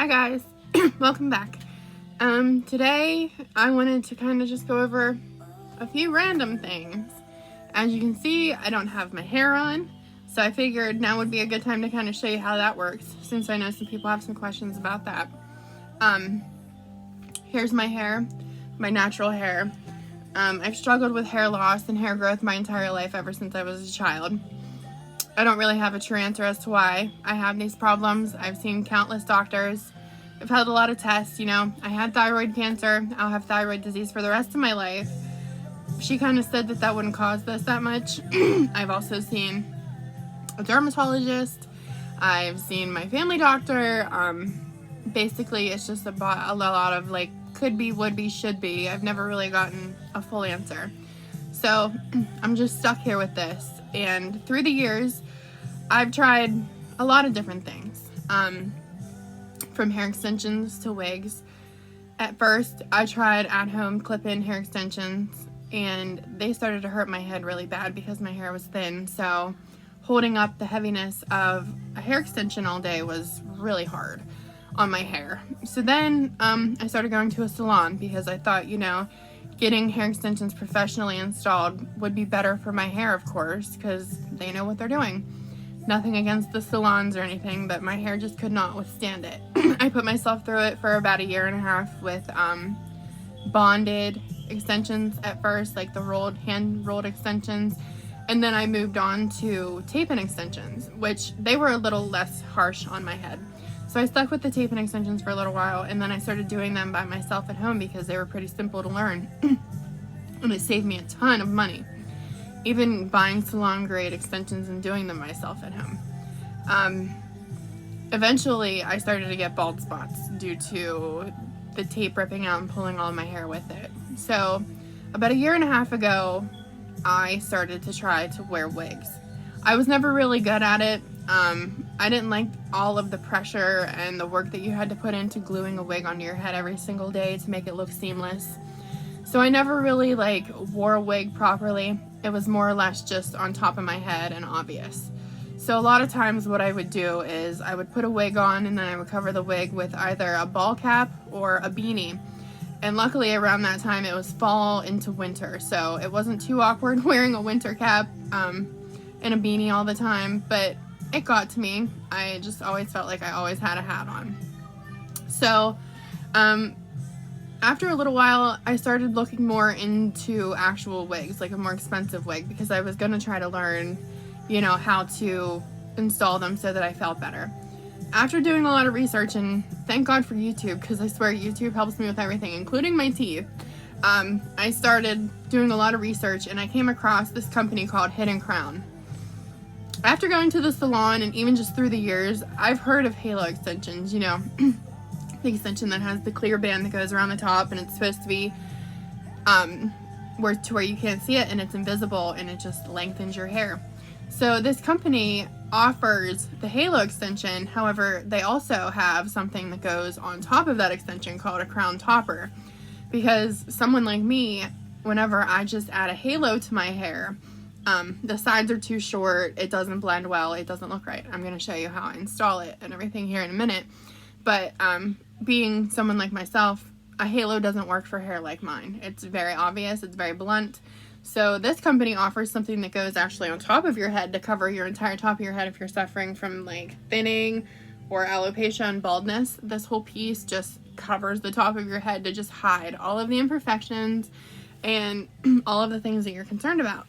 Hi guys, welcome back. Today I wanted to kind of just go over a few random things. As you can see, I don't have my hair on, so I figured now would be a good time to kind of show you how that works, since I know some people have some questions about that. Here's my hair, my natural hair. I've struggled with hair loss and hair growth my entire life ever since I was a child. I don't really have a true answer as to why I have these problems. I've seen countless doctors. I've had a lot of tests, I had thyroid cancer. I'll have thyroid disease for the rest of my life. She kind of said that wouldn't cause this that much. I've also seen a dermatologist. I've seen my family doctor. Basically, it's just a lot of like could be, would be, should be. I've never really gotten a full answer. So I'm just stuck here with this. And through the years, I've tried a lot of different things, from hair extensions to wigs. At first, I tried at-home clip-in hair extensions, and they started to hurt my head really bad because my hair was thin. So holding up the heaviness of a hair extension all day was really hard on my hair. So then I started going to a salon because I thought, getting hair extensions professionally installed would be better for my hair, of course, because they know what they're doing. Nothing against the salons or anything, but my hair just could not withstand it. I put myself through it for about 1.5 years with bonded extensions at first, like the hand-rolled extensions, and then I moved on to tape-in extensions, which they were a little less harsh on my head. So I stuck with the tape-in extensions for a little while, and then I started doing them by myself at home because they were pretty simple to learn. And it saved me a ton of money, even buying salon-grade extensions and doing them myself at home. Eventually, I started to get bald spots due to the tape ripping out and pulling all my hair with it. So about 1.5 years ago, I started to try to wear wigs. I was never really good at it. I didn't like all of the pressure and the work that you had to put into gluing a wig onto your head every single day to make it look seamless. So I never really wore a wig properly. It was more or less just on top of my head and obvious. So a lot of times what I would do is I would put a wig on and then I would cover the wig with either a ball cap or a beanie. And luckily around that time it was fall into winter, so it wasn't too awkward wearing a winter cap and a beanie all the time, but it got to me. I just always felt like I always had a hat on. So after a little while, I started looking more into actual wigs, like a more expensive wig, because I was going to try to learn, how to install them so that I felt better. After doing a lot of research, and thank God for YouTube, because I swear YouTube helps me with everything, including my teeth, I started doing a lot of research, and I came across this company called Hidden Crown. After going to the salon and even just through the years, I've heard of halo extensions, the extension that has the clear band that goes around the top and it's supposed to be where you can't see it and it's invisible and it just lengthens your hair. So this company offers the halo extension. However, they also have something that goes on top of that extension called a crown topper, because someone like me, whenever I just add a halo to my hair, the sides are too short, it doesn't blend well, it doesn't look right. I'm going to show you how I install it and everything here in a minute. But being someone like myself, a halo doesn't work for hair like mine. It's very obvious, it's very blunt. So this company offers something that goes actually on top of your head to cover your entire top of your head if you're suffering from thinning or alopecia and baldness. This whole piece just covers the top of your head to just hide all of the imperfections and all of the things that you're concerned about.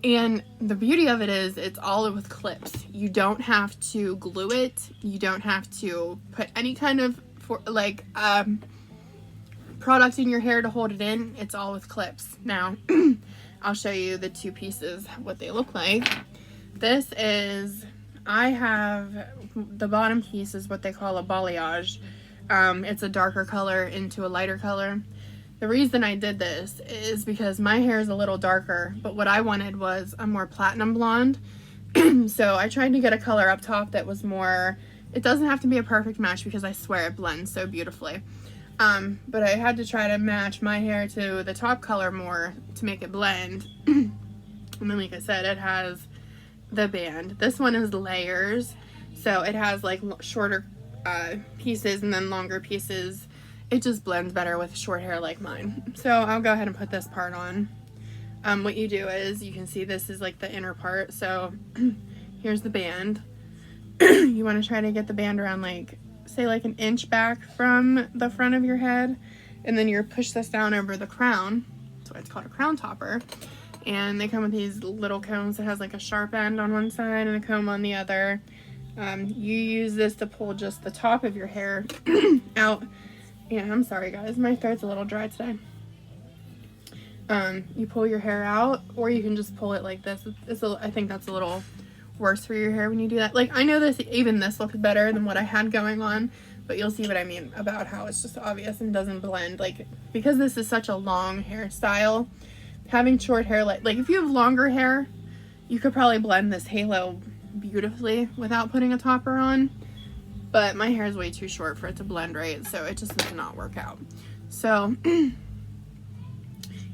And the beauty of it is it's all with clips. You don't have to glue it. You don't have to put any kind of product in your hair to hold it in. It's all with clips. Now, I'll show you the two pieces, what they look like. I have the bottom piece is what they call a balayage. It's a darker color into a lighter color. The reason I did this is because my hair is a little darker, but what I wanted was a more platinum blonde. So I tried to get a color up top that was more, it doesn't have to be a perfect match because I swear it blends so beautifully. But I had to try to match my hair to the top color more to make it blend. And then, like I said, it has the band. This one is layers, so it has like shorter pieces and then longer pieces, it just blends better with short hair like mine. So I'll go ahead and put this part on. What you do is, you can see this is like the inner part. So here's the band. You want to try to get the band around, like, say like an inch back from the front of your head, and then you push this down over the crown. That's why it's called a crown topper. And they come with these little combs that has like a sharp end on one side and a comb on the other. You use this to pull just the top of your hair out. Yeah, I'm sorry guys, my throat's a little dry today. You pull your hair out, or you can just pull it like this. I think that's a little worse for your hair when you do that. Like, I know even this looks better than what I had going on, but you'll see what I mean about how it's just obvious and doesn't blend. Like, because this is such a long hairstyle, having short hair, like if you have longer hair, you could probably blend this halo beautifully without putting a topper on, but my hair is way too short for it to blend right, so it just does not work out. So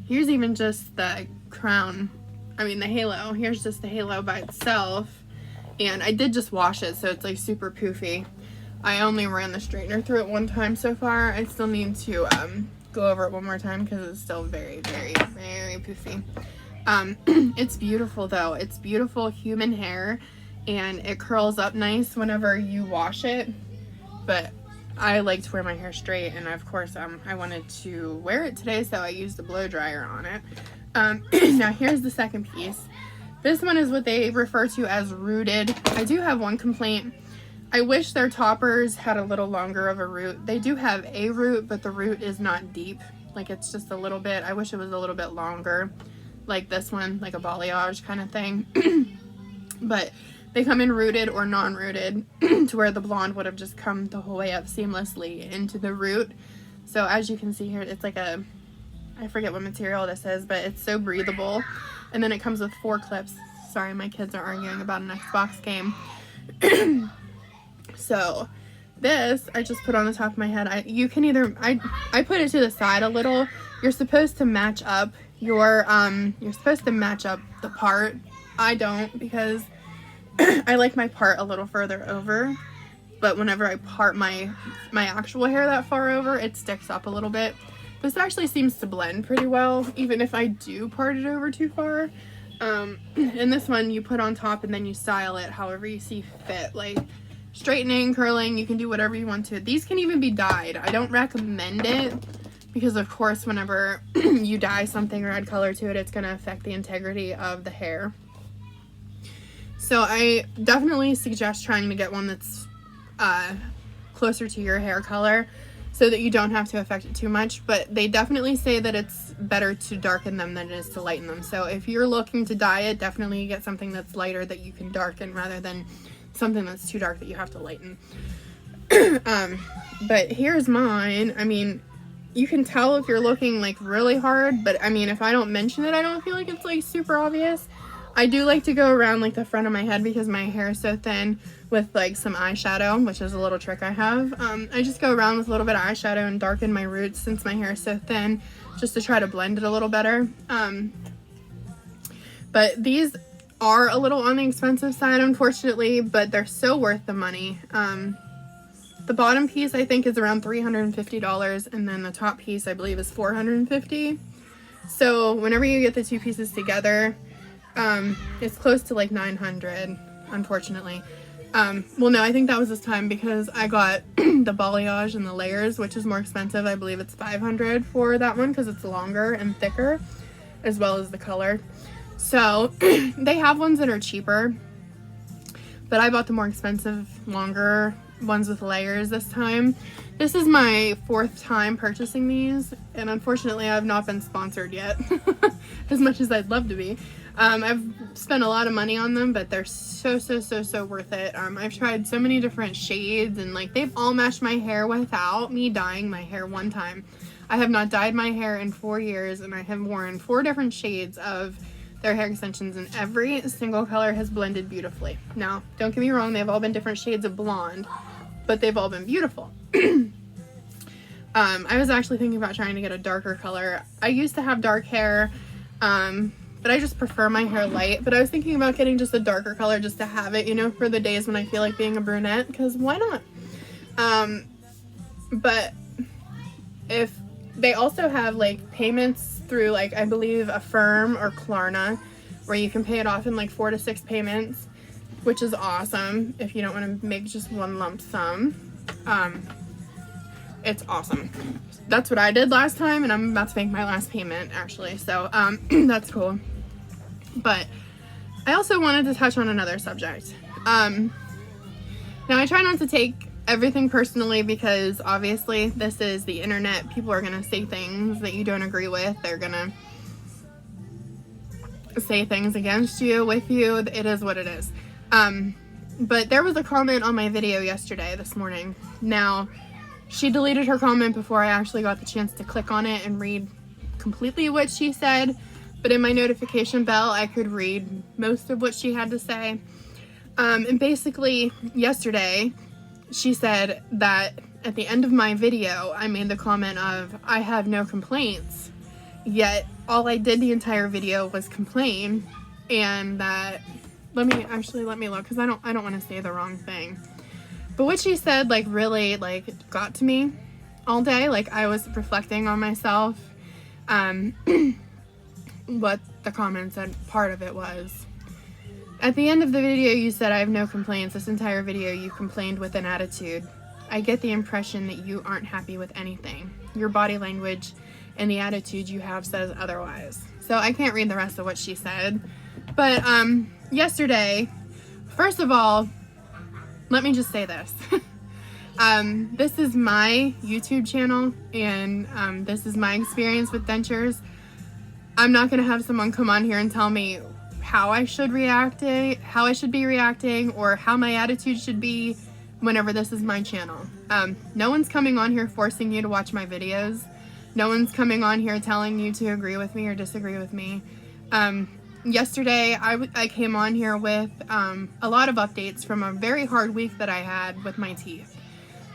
here's even just the crown, the halo. Here's just the halo by itself, and I did just wash it, so it's like super poofy. I only ran the straightener through it one time so far. I still need to go over it one more time because it's still very, very, very poofy. It's beautiful though. It's beautiful human hair, and it curls up nice whenever you wash it, but I like to wear my hair straight, and of course I wanted to wear it today, so I used a blow dryer on it. Now here's the second piece. This one is what they refer to as rooted. I do have one complaint. I wish their toppers had a little longer of a root. They do have a root, but the root is not deep. Like, it's just a little bit. I wish it was a little bit longer, like this one, like a balayage kind of thing. But they come in rooted or non-rooted to where the blonde would have just come the whole way up seamlessly into the root. So as you can see here, it's like I forget what material this is, but it's so breathable. And then it comes with 4 clips. Sorry, my kids are arguing about an Xbox game. So this I just put on the top of my head. You can either, I put it to the side a little. You're supposed to match up your you're supposed to match up the part. I don't, because I like my part a little further over, but whenever I part my actual hair that far over, it sticks up a little bit. This actually seems to blend pretty well, even if I do part it over too far. And this one you put on top and then you style it however you see fit, like straightening, curling, you can do whatever you want to. These can even be dyed. I don't recommend it because, of course, whenever you dye something or add color to it, it's going to affect the integrity of the hair. So I definitely suggest trying to get one that's closer to your hair color so that you don't have to affect it too much. But they definitely say that it's better to darken them than it is to lighten them. So if you're looking to dye it, definitely get something that's lighter that you can darken rather than something that's too dark that you have to lighten. But here's mine. You can tell if you're looking like really hard, but if I don't mention it, I don't feel like it's like super obvious. I do like to go around like the front of my head because my hair is so thin with like some eyeshadow, which is a little trick I have. I just go around with a little bit of eyeshadow and darken my roots since my hair is so thin, just to try to blend it a little better. But these are a little on the expensive side, unfortunately, but they're so worth the money. The bottom piece I think is around $350, and then the top piece I believe is $450. So whenever you get the 2 pieces together, it's close to like $900, unfortunately. Well, no, I think that was this time because I got the balayage and the layers, which is more expensive. I believe it's $500 for that one because it's longer and thicker, as well as the color. So they have ones that are cheaper, but I bought the more expensive, longer ones with layers this time. This is my 4th time purchasing these, and unfortunately I've not been sponsored yet as much as I'd love to be. I've spent a lot of money on them, but they're so worth it. I've tried so many different shades, and like they've all matched my hair without me dyeing my hair one time. I have not dyed my hair in 4 years, and I have worn 4 different shades of their hair extensions, and every single color has blended beautifully. Now, don't get me wrong, they've all been different shades of blonde, but they've all been beautiful. I was actually thinking about trying to get a darker color. I used to have dark hair, but I just prefer my hair light. But I was thinking about getting just a darker color just to have it, for the days when I feel like being a brunette, because why not? But if they also have like payments through like, I believe, Affirm or Klarna, where you can pay it off in like 4 to 6 payments, which is awesome if you don't want to make just one lump sum. It's awesome. That's what I did last time, and I'm about to make my last payment actually, so that's cool. But I also wanted to touch on another subject. Now I try not to take everything personally, because obviously this is the internet. People are gonna say things that you don't agree with. They're gonna say things against you, with you. It is what it is. But there was a comment on my video this morning. Now, she deleted her comment before I actually got the chance to click on it and read completely what she said, but in my notification bell I could read most of what she had to say. And basically yesterday she said that at the end of my video I made the comment of, I have no complaints, yet all I did the entire video was complain. And that, let me look, because I don't want to say the wrong thing. But what she said like really like got to me all day. Like, I was reflecting on myself, what the comment said. Part of it was, at the end of the video you said, I have no complaints. This entire video you complained with an attitude. I get the impression that you aren't happy with anything. Your body language and the attitude you have says otherwise. So I can't read the rest of what she said. But yesterday, first of all, let me just say this. This is my YouTube channel, and this is my experience with dentures. I'm not going to have someone come on here and tell me how I should be reacting, or how my attitude should be whenever this is my channel. No one's coming on here forcing you to watch my videos. No one's coming on here telling you to agree with me or disagree with me. Yesterday, I came on here with a lot of updates from a very hard week that I had with my teeth.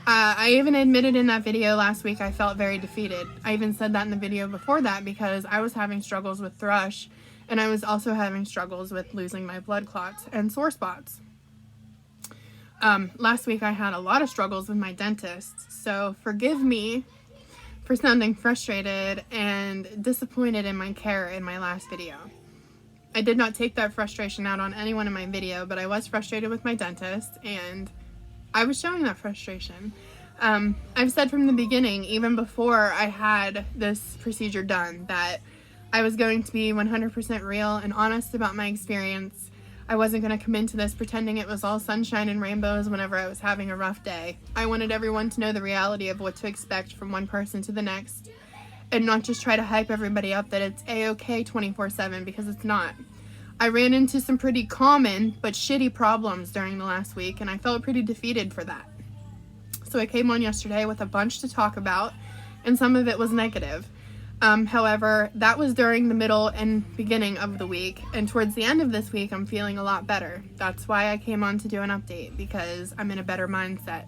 I even admitted in that video last week I felt very defeated. I even said that in the video before that, because I was having struggles with thrush, and I was also having struggles with losing my blood clots and sore spots. Last week I had a lot of struggles with my dentist, so forgive me for sounding frustrated and disappointed in my care in my last video. I did not take that frustration out on anyone in my video, but I was frustrated with my dentist, and I was showing that frustration. I've said from the beginning, even before I had this procedure done, that I was going to be 100% real and honest about my experience. I wasn't going to come into this pretending it was all sunshine and rainbows whenever I was having a rough day. I wanted everyone to know the reality of what to expect from one person to the next, and not just try to hype everybody up that it's a-okay 24/7, because it's not. I ran into some pretty common but shitty problems during the last week, and I felt pretty defeated for that. So I came on yesterday with a bunch to talk about, and some of it was negative. However, that was during the middle and beginning of the week, and towards the end of this week I'm feeling a lot better. That's why I came on to do an update, because I'm in a better mindset.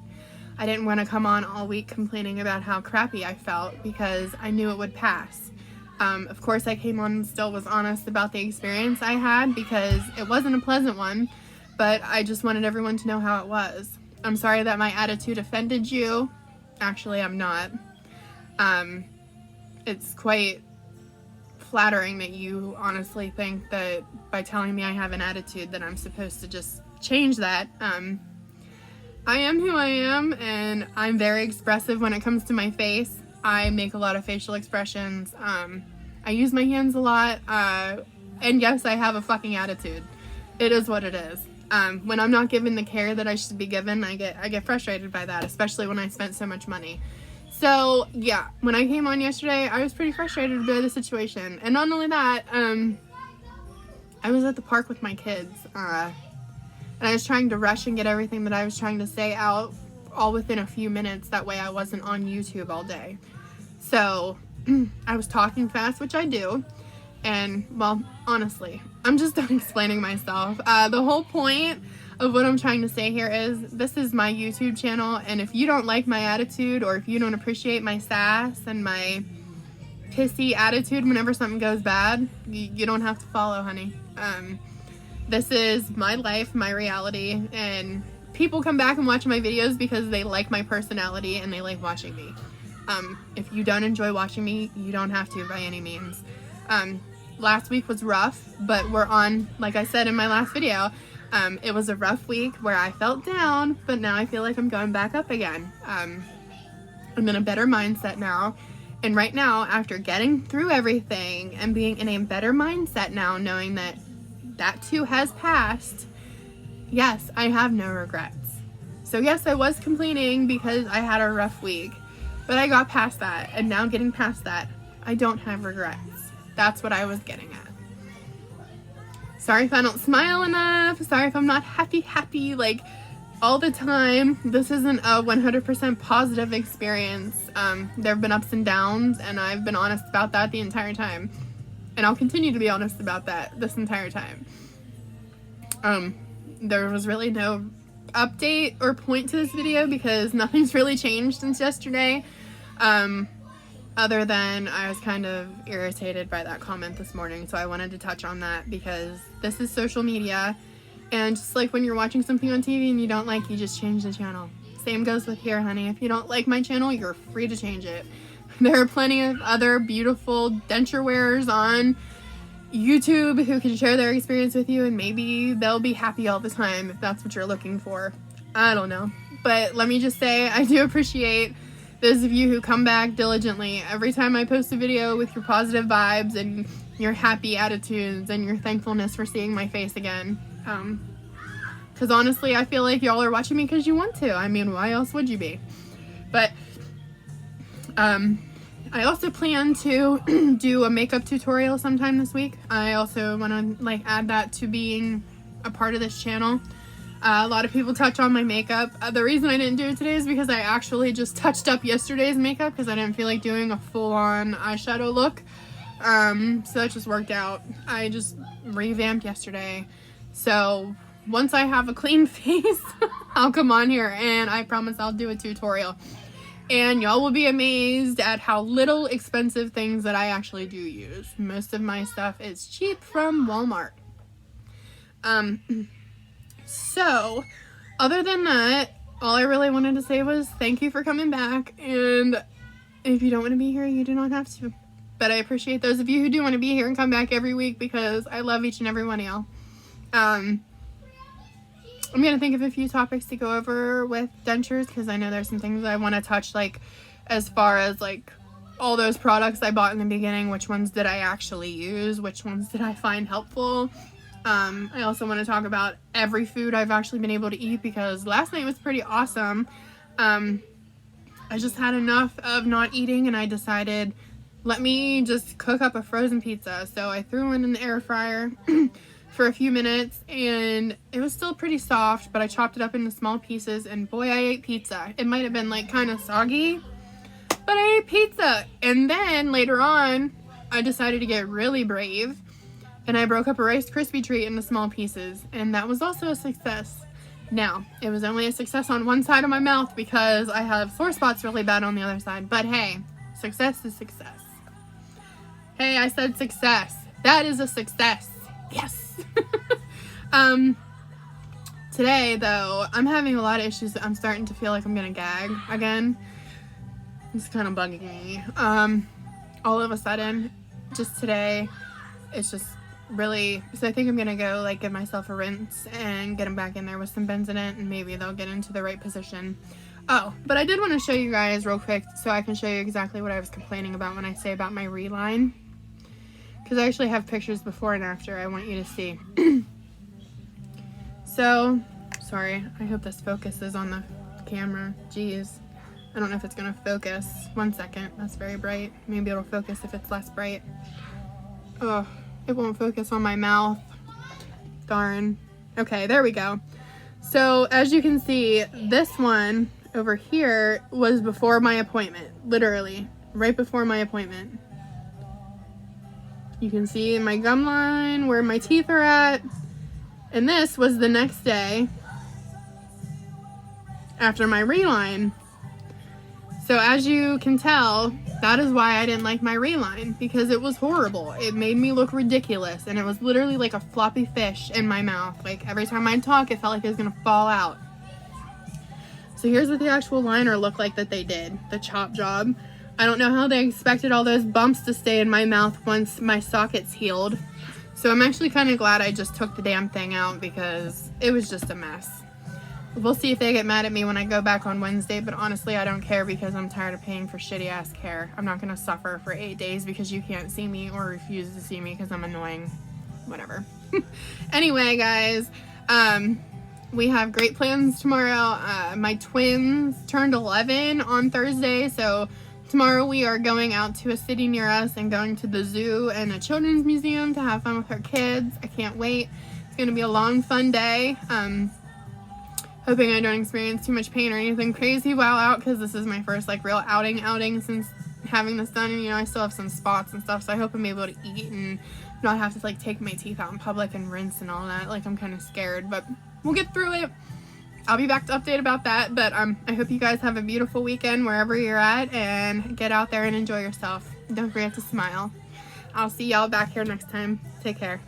I didn't want to come on all week complaining about how crappy I felt, because I knew it would pass. Of course I came on and still was honest about the experience I had, because it wasn't a pleasant one, but I just wanted everyone to know how it was. I'm sorry that my attitude offended you. Actually, I'm not. It's quite flattering that you honestly think that by telling me I have an attitude that I'm supposed to just change that. I am who I am, and I'm very expressive when it comes to my face. I make a lot of facial expressions. I use my hands a lot, and yes, I have a fucking attitude. It is what it is. When I'm not given the care that I should be given, I get frustrated by that, especially when I spent so much money. So yeah, when I came on yesterday, I was pretty frustrated by the situation. And not only that, I was at the park with my kids, and I was trying to rush and get everything that I was trying to say out all within a few minutes. That way I wasn't on YouTube all day. So I was talking fast, which I do. And, well, honestly, I'm just done explaining myself. The whole point of what I'm trying to say here is, this is my YouTube channel, and if you don't like my attitude, or if you don't appreciate my sass and my pissy attitude whenever something goes bad, you don't have to follow, honey. This is my life, my reality, and people come back and watch my videos because they like my personality and they like watching me. If you don't enjoy watching me, you don't have to by any means. Last week was rough, but we're on, like I said in my last video, it was a rough week where I felt down, but now I feel like I'm going back up again. I'm in a better mindset now. And right now, after getting through everything and being in a better mindset now, knowing that that too has passed, yes, I have no regrets. So yes, I was complaining because I had a rough week, but I got past that, and now getting past that, I don't have regrets. That's what I was getting at. Sorry if I don't smile enough. Sorry if I'm not happy like all the time. This isn't a 100% positive experience. There have been ups and downs, and I've been honest about that the entire time. And I'll continue to be honest about that this entire time. There was really no update or point to this video because nothing's really changed since yesterday. Other than I was kind of irritated by that comment this morning, so I wanted to touch on that because this is social media, and just like when you're watching something on TV and you don't like, you just change the channel. Same goes with here, honey. If you don't like my channel, you're free to change it. There are plenty of other beautiful denture wearers on YouTube who can share their experience with you, and maybe they'll be happy all the time if that's what you're looking for. I don't know. But let me just say, I do appreciate those of you who come back diligently every time I post a video with your positive vibes and your happy attitudes and your thankfulness for seeing my face again. Because honestly, I feel like y'all are watching me because you want to. I mean, why else would you be? But I also plan to do a makeup tutorial sometime this week. I also want to like add that to being a part of this channel. A lot of people touch on my makeup. The reason I didn't do it today is because I actually just touched up yesterday's makeup because I didn't feel like doing a full-on eyeshadow look. So that just worked out. I just revamped yesterday. So once I have a clean face, I'll come on here and I promise I'll do a tutorial. And y'all will be amazed at how little expensive things that I actually do use. Most of my stuff is cheap from Walmart. So, other than that, all I really wanted to say was thank you for coming back, and if you don't want to be here, you do not have to. But I appreciate those of you who do want to be here and come back every week because I love each and every one of y'all. I'm going to think of a few topics to go over with dentures because I know there's some things I want to touch, like as far as like all those products I bought in the beginning, which ones did I actually use, which ones did I find helpful. I also want to talk about every food I've actually been able to eat because last night was pretty awesome. I just had enough of not eating and I decided, let me just cook up a frozen pizza. So I threw it in the air fryer for a few minutes and it was still pretty soft, but I chopped it up into small pieces and boy, I ate pizza. It might have been like kind of soggy, but I ate pizza. And then later on, I decided to get really brave. And I broke up a Rice Krispie treat into small pieces, and that was also a success. Now, it was only a success on one side of my mouth because I have sore spots really bad on the other side, but hey, success is success. Hey, I said success. That is a success. Yes. Today, though, I'm having a lot of issues. I'm starting to feel like I'm gonna gag again. It's kind of bugging me. All of a sudden, just today, it's just really, so I think I'm gonna go like give myself a rinse and get them back in there with some Benzoate and maybe they'll get into the right position. Oh, but I did want to show you guys real quick so I can show you exactly what I was complaining about when I say about my reline, because I actually have pictures before and after I want you to see. So, sorry, I hope this focuses on the camera. Jeez, I don't know if it's gonna focus. 1 second, that's very bright. Maybe it'll focus if it's less bright. Oh, it won't focus on my mouth. Darn. Okay, there we go. So as you can see, this one over here was before my appointment. Literally, right before my appointment. You can see my gum line where my teeth are at. And this was the next day after my reline. So as you can tell, that is why I didn't like my reline, because it was horrible. It made me look ridiculous, and it was literally like a floppy fish in my mouth. Like every time I'd talk, it felt like it was gonna fall out. So here's what the actual liner looked like that they did, the chop job. I don't know how they expected all those bumps to stay in my mouth once my sockets healed. So I'm actually kind of glad I just took the damn thing out because it was just a mess. We'll see if they get mad at me when I go back on Wednesday, but honestly I don't care because I'm tired of paying for shitty ass care. I'm not gonna suffer for 8 days because you can't see me or refuse to see me because I'm annoying. Whatever. Anyway, guys, we have great plans tomorrow. My twins turned 11 on Thursday, so tomorrow we are going out to a city near us and going to the zoo and a children's museum to have fun with our kids. I can't wait. It's gonna be a long, fun day. Hoping I don't experience too much pain or anything crazy while out, because this is my first like real outing since having this done, and you know I still have some spots and stuff, so I hope I'm able to eat and not have to like take my teeth out in public and rinse and all that. Like, I'm kind of scared, but we'll get through it. I'll be back to update about that, but I hope you guys have a beautiful weekend wherever you're at, and get out there and enjoy yourself. Don't forget to smile. I'll see y'all back here next time. Take care.